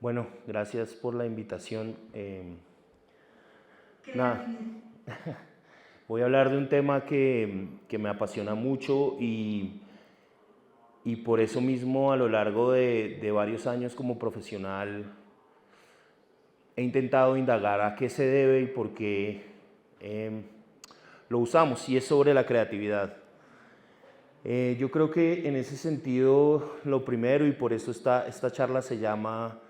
Bueno, gracias por la invitación. ¿Qué Nada, le voy a hablar de un tema que me apasiona mucho y por eso mismo a lo largo de varios años como profesional he intentado indagar a qué se debe y por qué eh, lo usamos, y es sobre la creatividad. Yo creo que en ese sentido lo primero, y por eso esta charla se llama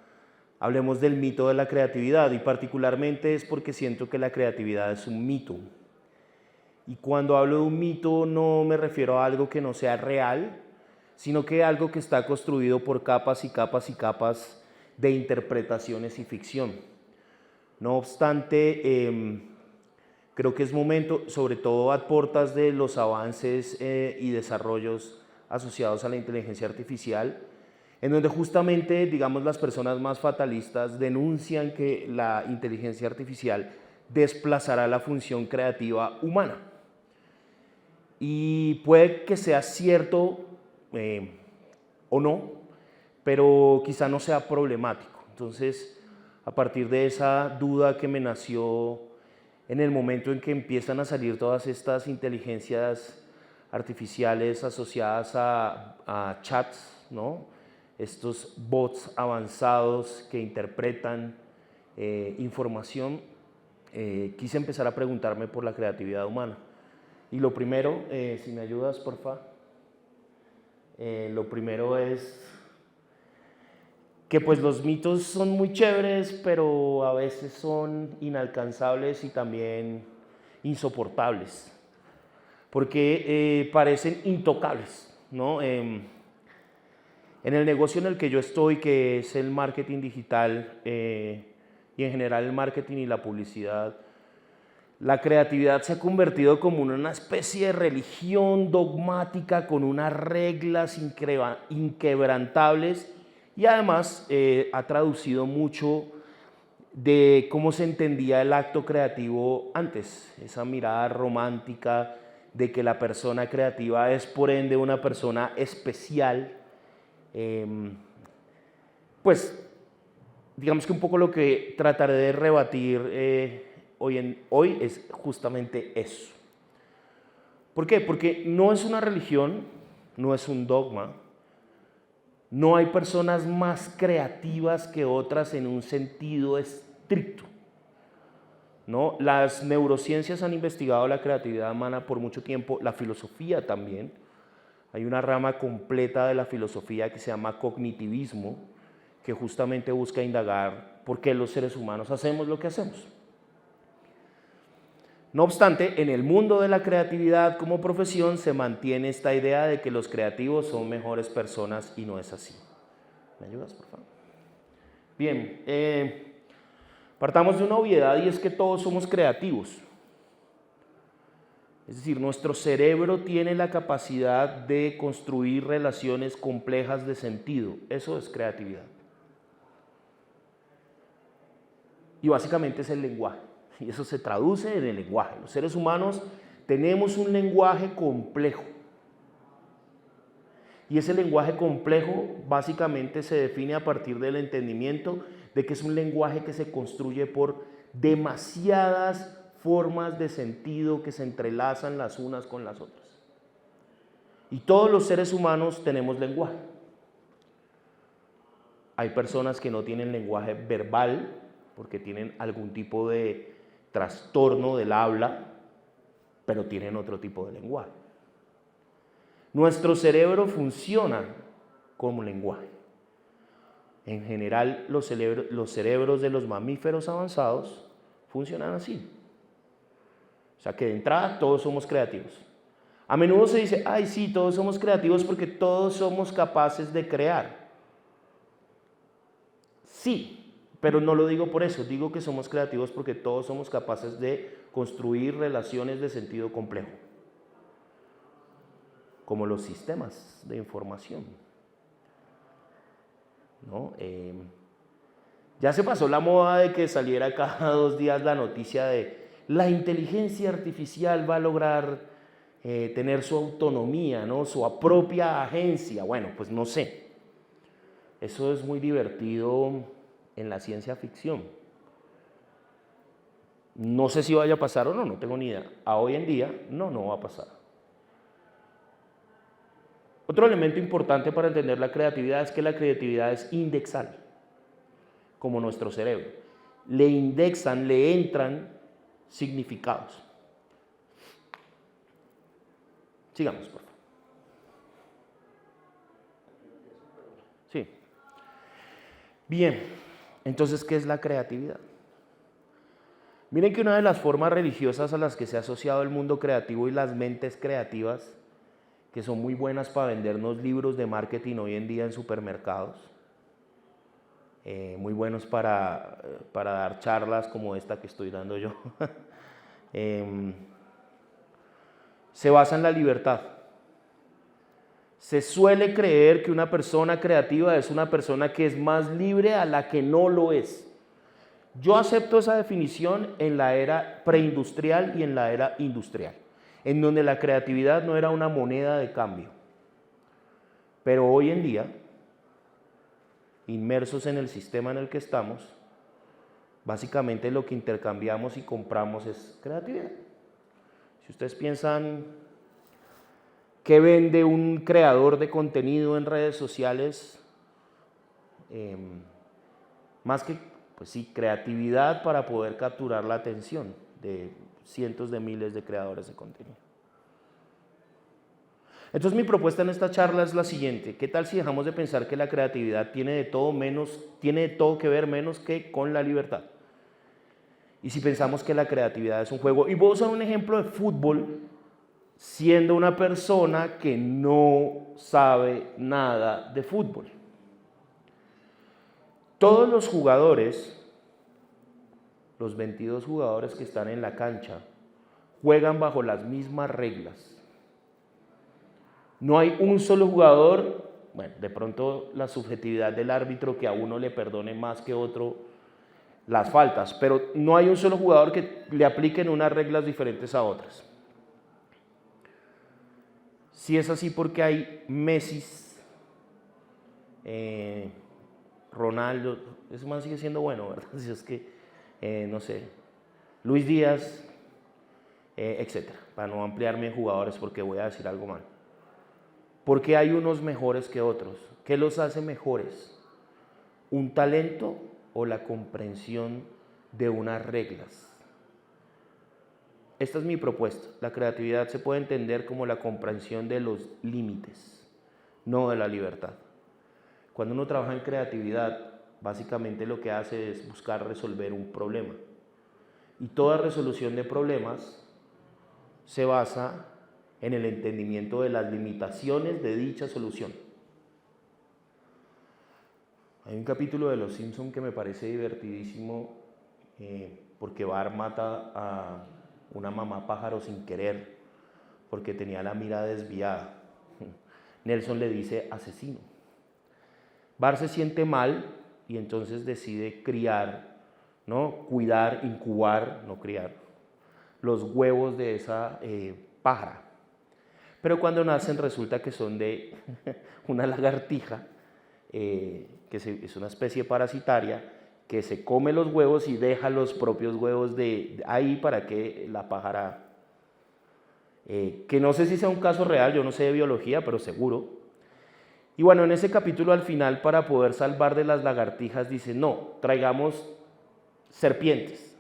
Hablemos del mito de la creatividad, y particularmente es porque siento que la creatividad es un mito. Y cuando hablo de un mito no me refiero a algo que no sea real, sino que algo que está construido por capas y capas y capas de interpretaciones y ficción. No obstante, creo que es momento, sobre todo a portas de los avances y desarrollos asociados a la inteligencia artificial, en donde justamente, digamos, las personas más fatalistas denuncian que la inteligencia artificial desplazará la función creativa humana. Y puede que sea cierto o no, pero quizá no sea problemático. Entonces, a partir de esa duda que me nació en el momento en que empiezan a salir todas estas inteligencias artificiales asociadas a chats, ¿no? Estos bots avanzados que interpretan información, quise empezar a preguntarme por la creatividad humana. Y lo primero, si me ayudas, porfa, lo primero es que pues los mitos son muy chéveres, pero a veces son inalcanzables y también insoportables, porque parecen intocables, ¿no? En el negocio en el que yo estoy, que es el marketing digital y en general el marketing y la publicidad, la creatividad se ha convertido como en una especie de religión dogmática con unas reglas inquebrantables, y además ha traducido mucho de cómo se entendía el acto creativo antes, esa mirada romántica de que la persona creativa es por ende una persona especial. Pues digamos que un poco lo que trataré de rebatir hoy es justamente eso. ¿Por qué? Porque no es una religión, no es un dogma, no hay personas más creativas que otras en un sentido estricto, ¿no? Las neurociencias han investigado la creatividad humana por mucho tiempo, la filosofía también. Hay una rama completa de la filosofía que se llama cognitivismo, que justamente busca indagar por qué los seres humanos hacemos lo que hacemos. No obstante, en el mundo de la creatividad como profesión se mantiene esta idea de que los creativos son mejores personas, y no es así. ¿Me ayudas, por favor? Bien, partamos de una obviedad, y es que todos somos creativos. Es decir, nuestro cerebro tiene la capacidad de construir relaciones complejas de sentido. Eso es creatividad. Y básicamente es el lenguaje. Y eso se traduce en el lenguaje. Los seres humanos tenemos un lenguaje complejo. Y ese lenguaje complejo básicamente se define a partir del entendimiento de que es un lenguaje que se construye por demasiadas formas de sentido que se entrelazan las unas con las otras. Y todos los seres humanos tenemos lenguaje. Hay personas que no tienen lenguaje verbal porque tienen algún tipo de trastorno del habla, pero tienen otro tipo de lenguaje. Nuestro cerebro funciona como lenguaje. En general, los cerebros de los mamíferos avanzados funcionan así. O sea que de entrada todos somos creativos. A menudo se dice, ay sí, todos somos creativos porque todos somos capaces de crear. Sí, pero no lo digo por eso, digo que somos creativos porque todos somos capaces de construir relaciones de sentido complejo, como los sistemas de información, ¿no? Ya se pasó la moda de que saliera cada 2 días la noticia de la inteligencia artificial va a lograr tener su autonomía, ¿no? Su propia agencia. Bueno, pues no sé. Eso es muy divertido en la ciencia ficción. No sé si vaya a pasar o no, no tengo ni idea. A hoy en día, no va a pasar. Otro elemento importante para entender la creatividad es que la creatividad es indexable, como nuestro cerebro. Le indexan, le entran significados. Sigamos, por favor. Sí. Bien, entonces, ¿qué es la creatividad? Miren que una de las formas religiosas a las que se ha asociado el mundo creativo y las mentes creativas, que son muy buenas para vendernos libros de marketing hoy en día en supermercados, muy buenos para dar charlas como esta que estoy dando yo, se basa en la libertad. Se suele creer que una persona creativa es una persona que es más libre a la que no lo es. Yo acepto esa definición en la era preindustrial y en la era industrial, en donde la creatividad no era una moneda de cambio. Pero hoy en día, inmersos en el sistema en el que estamos, básicamente lo que intercambiamos y compramos es creatividad. Si ustedes piensan qué vende un creador de contenido en redes sociales, más que, pues sí, creatividad para poder capturar la atención de cientos de miles de creadores de contenido. Entonces mi propuesta en esta charla es la siguiente: ¿qué tal si dejamos de pensar que la creatividad tiene de todo que ver menos que con la libertad? Y si pensamos que la creatividad es un juego, y voy a usar un ejemplo de fútbol, siendo una persona que no sabe nada de fútbol. Todos los jugadores, los 22 jugadores que están en la cancha, juegan bajo las mismas reglas. No hay un solo jugador, bueno, de pronto la subjetividad del árbitro que a uno le perdone más que otro las faltas, pero no hay un solo jugador que le apliquen unas reglas diferentes a otras. Si es así, porque hay Messi, Ronaldo, ese man sigue siendo bueno, ¿verdad? Si es que, no sé, Luis Díaz, etcétera, para no ampliarme en jugadores porque voy a decir algo mal. ¿Por qué hay unos mejores que otros? ¿Qué los hace mejores? ¿Un talento o la comprensión de unas reglas? Esta es mi propuesta. La creatividad se puede entender como la comprensión de los límites, no de la libertad. Cuando uno trabaja en creatividad, básicamente lo que hace es buscar resolver un problema. Y toda resolución de problemas se basa en el entendimiento de las limitaciones de dicha solución. Hay un capítulo de Los Simpson que me parece divertidísimo, porque Bart mata a una mamá pájaro sin querer, porque tenía la mira desviada. Nelson le dice asesino. Bart se siente mal y entonces decide criar, ¿no? Cuidar, incubar, no criar, los huevos de esa pájara. Pero cuando nacen resulta que son de una lagartija, que es una especie parasitaria, que se come los huevos y deja los propios huevos de ahí para que la pájara, que no sé si sea un caso real, yo no sé de biología, pero seguro. Y bueno, en ese capítulo al final, para poder salvar de las lagartijas, dice, no, traigamos serpientes.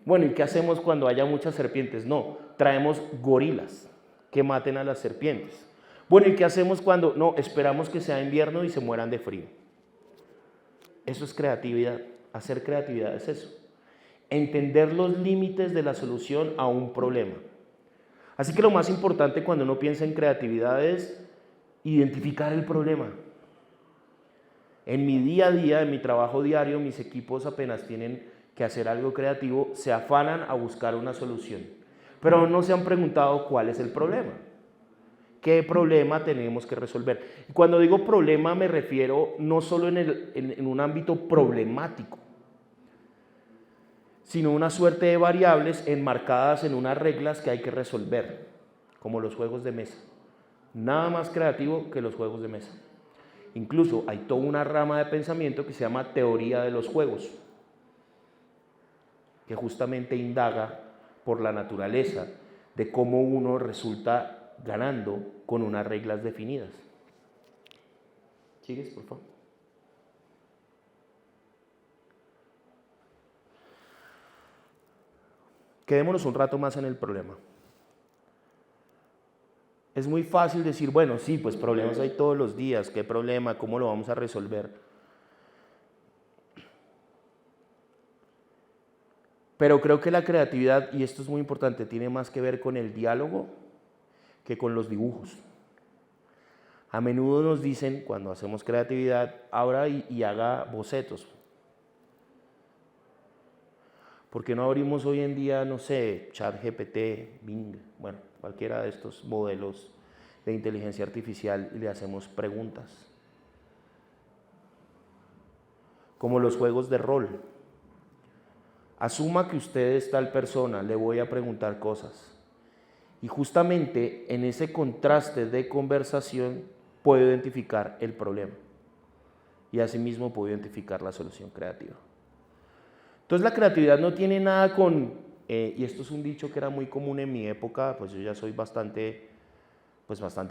Bueno, ¿y qué hacemos cuando haya muchas serpientes? No, traemos gorilas que maten a las serpientes. Bueno, ¿y qué hacemos cuando? No, esperamos que sea invierno y se mueran de frío. Eso es creatividad. Hacer creatividad es eso. Entender los límites de la solución a un problema. Así que lo más importante cuando uno piensa en creatividad es identificar el problema. En mi día a día, en mi trabajo diario, mis equipos apenas tienen que hacer algo creativo, se afanan a buscar una solución. Pero no se han preguntado cuál es el problema. ¿Qué problema tenemos que resolver? Y cuando digo problema me refiero no solo en un ámbito problemático, sino una suerte de variables enmarcadas en unas reglas que hay que resolver, como los juegos de mesa. Nada más creativo que los juegos de mesa. Incluso hay toda una rama de pensamiento que se llama teoría de los juegos, que justamente indaga por la naturaleza de cómo uno resulta ganando con unas reglas definidas. ¿Sigues, por favor? Quedémonos un rato más en el problema. Es muy fácil decir, bueno, sí, pues problemas hay todos los días, ¿qué problema? ¿Cómo lo vamos a resolver? Pero creo que la creatividad, y esto es muy importante, tiene más que ver con el diálogo que con los dibujos. A menudo nos dicen, cuando hacemos creatividad, abra y haga bocetos. ¿Por qué no abrimos hoy en día, no sé, ChatGPT, Bing, bueno, cualquiera de estos modelos de inteligencia artificial y le hacemos preguntas? Como los juegos de rol. Asuma que usted es tal persona, le voy a preguntar cosas. Y justamente en ese contraste de conversación puedo identificar el problema. Y asimismo puedo identificar la solución creativa. Entonces la creatividad no tiene nada con, y esto es un dicho que era muy común en mi época, pues yo ya soy bastante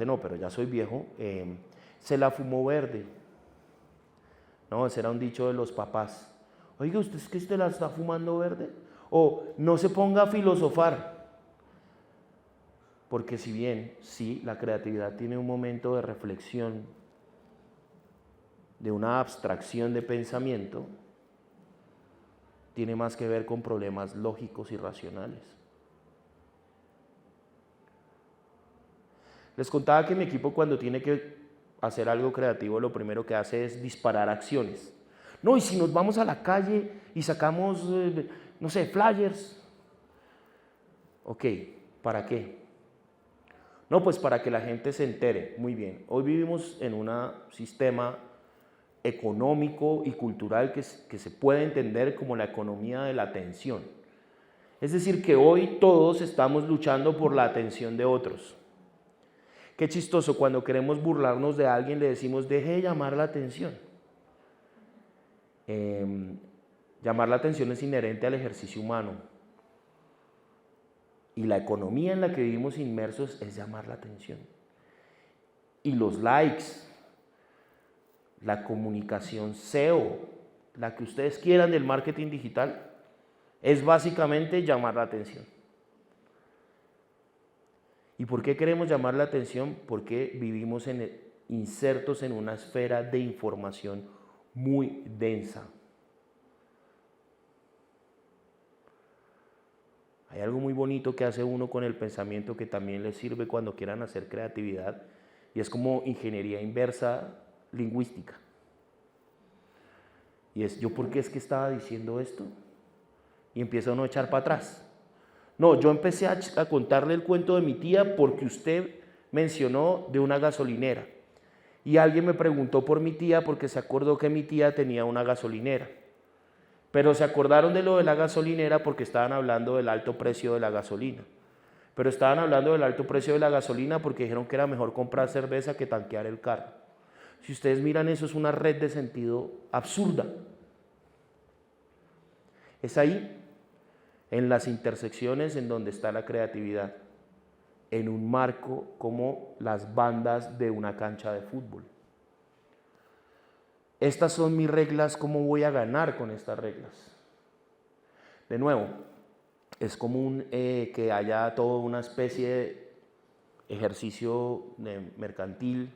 no, pero ya soy viejo, se la fumó verde. No, ese era un dicho de los papás. Oiga, ¿usted es que usted la está fumando verde? O no se ponga a filosofar. Porque si bien, sí, la creatividad tiene un momento de reflexión, de una abstracción de pensamiento, tiene más que ver con problemas lógicos y racionales. Les contaba que mi equipo, cuando tiene que hacer algo creativo, lo primero que hace es disparar acciones. No, y si nos vamos a la calle y sacamos, no sé, flyers. Ok, ¿para qué? No, pues para que la gente se entere. Muy bien, hoy vivimos en un sistema económico y cultural que se puede entender como la economía de la atención. Es decir, que hoy todos estamos luchando por la atención de otros. Qué chistoso, cuando queremos burlarnos de alguien le decimos, deje de llamar la atención. Llamar la atención es inherente al ejercicio humano. Y la economía en la que vivimos inmersos es llamar la atención. Y los likes, la comunicación SEO, la que ustedes quieran del marketing digital, es básicamente llamar la atención. ¿Y por qué queremos llamar la atención? Porque vivimos insertos en una esfera de información muy densa. Hay algo muy bonito que hace uno con el pensamiento que también les sirve cuando quieran hacer creatividad, y es como ingeniería inversa lingüística. Y es, ¿yo por qué es que estaba diciendo esto? Y empieza uno a echar para atrás. No, yo empecé a contarle el cuento de mi tía porque usted mencionó de una gasolinera. Y alguien me preguntó por mi tía porque se acordó que mi tía tenía una gasolinera. Pero se acordaron de lo de la gasolinera porque estaban hablando del alto precio de la gasolina. Pero estaban hablando del alto precio de la gasolina porque dijeron que era mejor comprar cerveza que tanquear el carro. Si ustedes miran eso, es una red de sentido absurda. Es ahí, en las intersecciones, en donde está la creatividad, en un marco como las bandas de una cancha de fútbol. Estas son mis reglas, ¿cómo voy a ganar con estas reglas? De nuevo, es común que haya toda una especie de ejercicio mercantil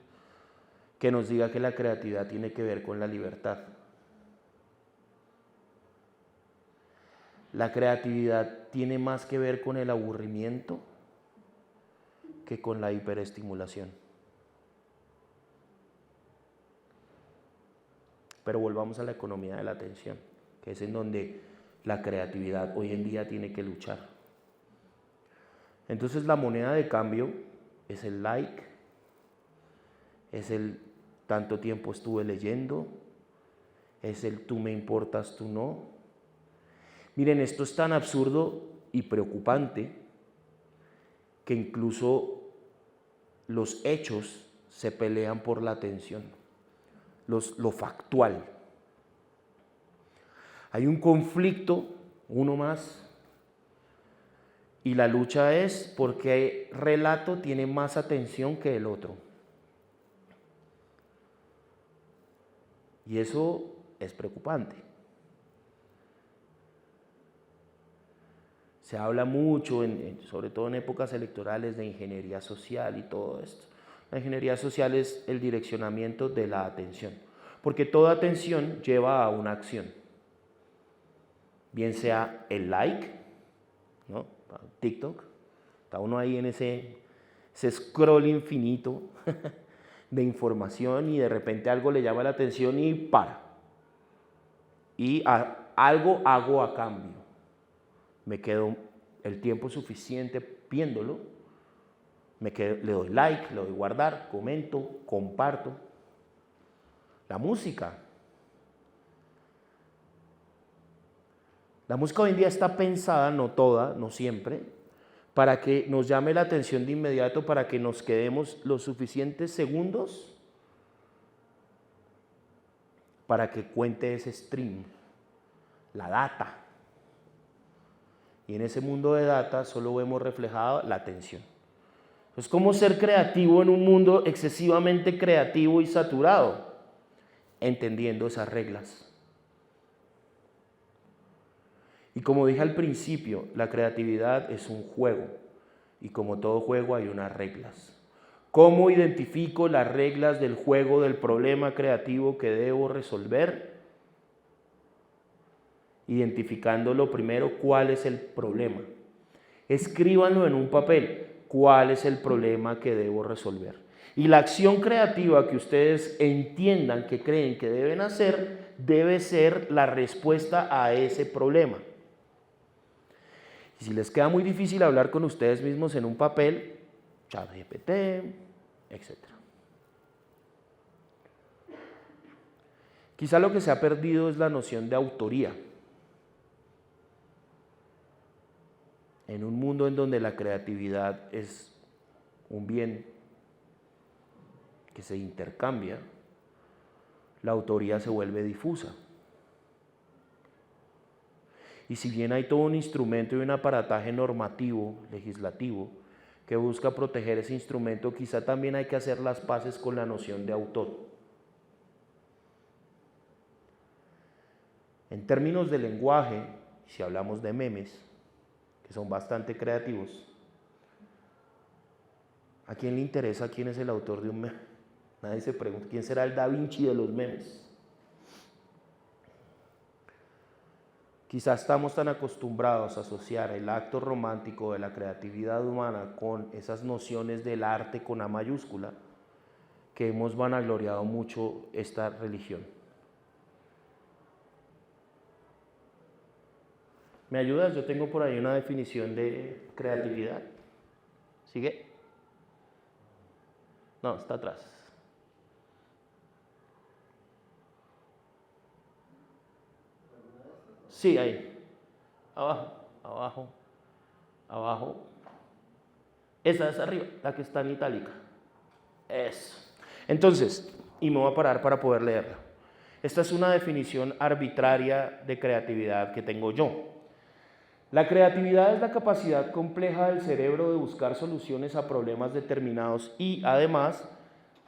que nos diga que la creatividad tiene que ver con la libertad. La creatividad tiene más que ver con el aburrimiento que con la hiperestimulación. Pero volvamos a la economía de la atención, que es en donde la creatividad hoy en día tiene que luchar. Entonces la moneda de cambio es el like, es el tanto tiempo estuve leyendo, es el tú me importas, tú no. Miren, esto es tan absurdo y preocupante que incluso los hechos se pelean por la atención. lo factual. Hay un conflicto, uno más, y la lucha es porque el relato tiene más atención que el otro. Y eso es preocupante. Se habla mucho, sobre todo en épocas electorales, de ingeniería social y todo esto. La ingeniería social es el direccionamiento de la atención, porque toda atención lleva a una acción. Bien sea el like, ¿no? TikTok, está uno ahí en ese scroll infinito de información y de repente algo le llama la atención y para. Y algo hago a cambio. Me quedo el tiempo suficiente viéndolo, le doy like, le doy guardar, comento, comparto. La música. La música hoy en día está pensada, no toda, no siempre, para que nos llame la atención de inmediato, para que nos quedemos los suficientes segundos para que cuente ese stream, la data. Y en ese mundo de data solo vemos reflejada la atención. Entonces, ¿cómo ser creativo en un mundo excesivamente creativo y saturado? Entendiendo esas reglas. Y como dije al principio, la creatividad es un juego. Y como todo juego hay unas reglas. ¿Cómo identifico las reglas del juego del problema creativo que debo resolver? Identificándolo primero, ¿cuál es el problema? Escríbanlo en un papel. ¿Cuál es el problema que debo resolver? Y la acción creativa que ustedes entiendan que creen que deben hacer debe ser la respuesta a ese problema. Y si les queda muy difícil hablar con ustedes mismos en un papel, ChatGPT, etc. Quizá lo que se ha perdido es la noción de autoría. En un mundo en donde la creatividad es un bien que se intercambia, la autoría se vuelve difusa. Y si bien hay todo un instrumento y un aparataje normativo, legislativo, que busca proteger ese instrumento, quizá también hay que hacer las paces con la noción de autor. En términos de lenguaje, si hablamos de memes, que son bastante creativos, ¿a quién le interesa quién es el autor de un meme? Nadie se pregunta, ¿quién será el Da Vinci de los memes? Quizás estamos tan acostumbrados a asociar el acto romántico de la creatividad humana con esas nociones del arte con A mayúscula, que hemos vanagloriado mucho esta religión. ¿Me ayudas? Yo tengo por ahí una definición de creatividad. ¿Sigue? No, está atrás. Sí, ahí. Abajo, abajo, abajo. Esa es arriba, la que está en itálica. Eso. Entonces, y me voy a parar para poder leerla. Esta es una definición arbitraria de creatividad que tengo yo. La creatividad es la capacidad compleja del cerebro de buscar soluciones a problemas determinados y, además,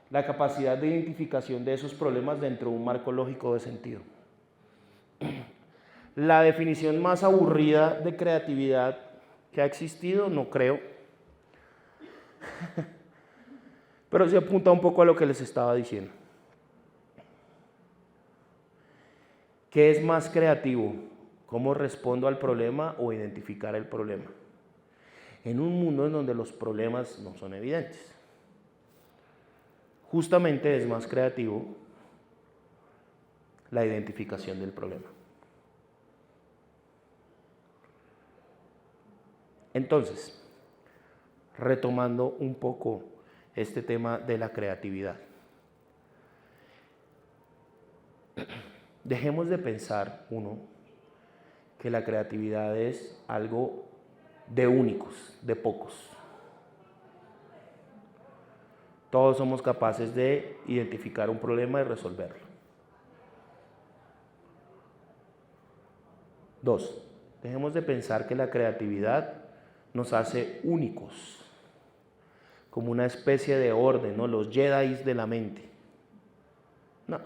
la capacidad de identificación de esos problemas dentro de un marco lógico de sentido. La definición más aburrida de creatividad que ha existido, no creo, pero sí apunta un poco a lo que les estaba diciendo. ¿Qué es más creativo? ¿Cómo respondo al problema o identificar el problema? En un mundo en donde los problemas no son evidentes. Justamente es más creativo la identificación del problema. Entonces, retomando un poco este tema de la creatividad. Dejemos de pensar, que la creatividad es algo de únicos, de pocos. Todos somos capaces de identificar un problema y resolverlo. Dos, dejemos de pensar que la creatividad nos hace únicos, como una especie de orden, ¿no? Los Jedis de la mente. No.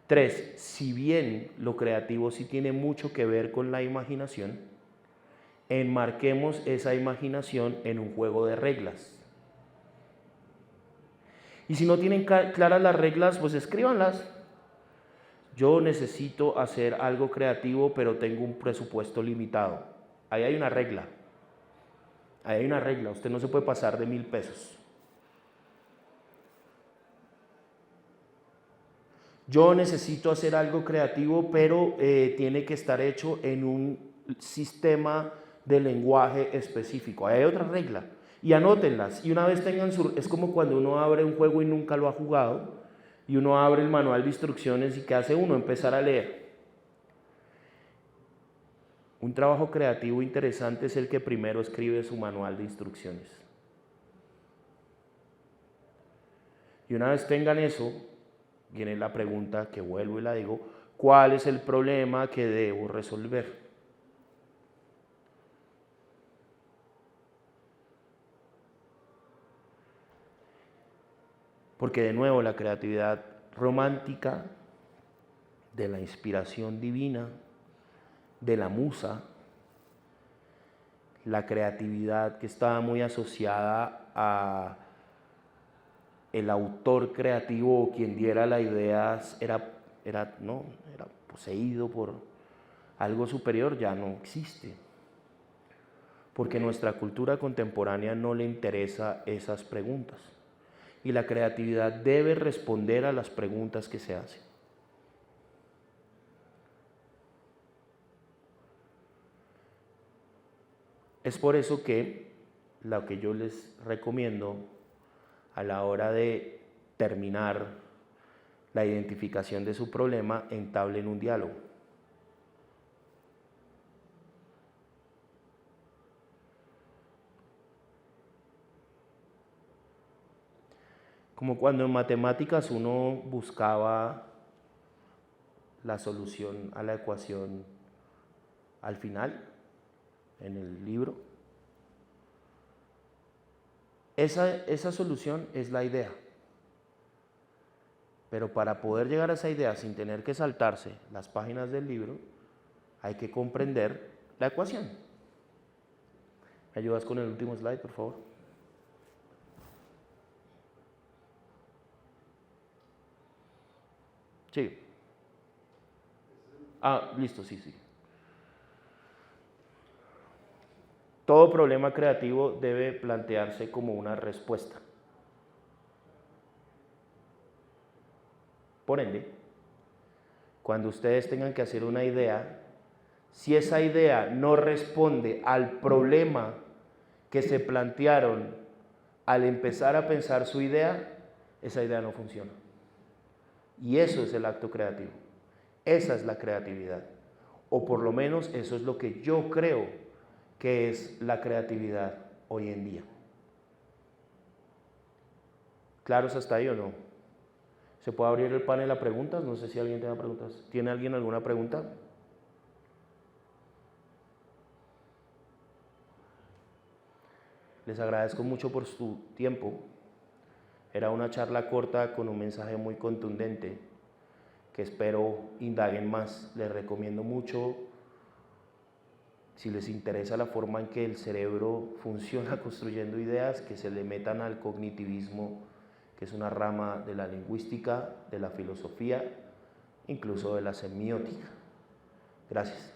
Tres, si bien lo creativo sí tiene mucho que ver con la imaginación, enmarquemos esa imaginación en un juego de reglas. Y si no tienen claras las reglas, pues escríbanlas. Yo necesito hacer algo creativo, pero tengo un presupuesto limitado. Ahí hay una regla. Ahí hay una regla. Usted no se puede pasar de 1.000 pesos. Yo necesito hacer algo creativo, pero tiene que estar hecho en un sistema de lenguaje específico. Ahí hay otra regla. Y anótenlas. Y una vez tengan su... Es como cuando uno abre un juego y nunca lo ha jugado, y uno abre el manual de instrucciones y ¿qué hace uno? Empezar a leer. Un trabajo creativo interesante es el que primero escribe su manual de instrucciones. Y una vez tengan eso, viene la pregunta que vuelvo y la digo, ¿cuál es el problema que debo resolver? Porque de nuevo la creatividad romántica, de la inspiración divina, de la musa, la creatividad que estaba muy asociada a el autor creativo o quien diera la idea era poseído por algo superior, ya no existe. Porque nuestra cultura contemporánea no le interesa esas preguntas. Y la creatividad debe responder a las preguntas que se hacen. Es por eso que lo que yo les recomiendo a la hora de terminar la identificación de su problema, entablen un diálogo. Como cuando en matemáticas uno buscaba la solución a la ecuación al final, en el libro. Esa solución es la idea. Pero para poder llegar a esa idea sin tener que saltarse las páginas del libro, hay que comprender la ecuación. ¿Me ayudas con el último slide, por favor? Sí. Listo, sí. Todo problema creativo debe plantearse como una respuesta. Por ende, cuando ustedes tengan que hacer una idea, si esa idea no responde al problema que se plantearon al empezar a pensar su idea, esa idea no funciona. Y eso es el acto creativo. Esa es la creatividad. O por lo menos eso es lo que yo creo que es la creatividad hoy en día. ¿Claros hasta ahí o no? ¿Se puede abrir el panel a preguntas? No sé si alguien tenga preguntas. ¿Tiene alguien alguna pregunta? Les agradezco mucho por su tiempo. Era una charla corta con un mensaje muy contundente que espero indaguen más. Les recomiendo mucho, si les interesa la forma en que el cerebro funciona construyendo ideas, que se le metan al cognitivismo, que es una rama de la lingüística, de la filosofía, incluso de la semiótica. Gracias.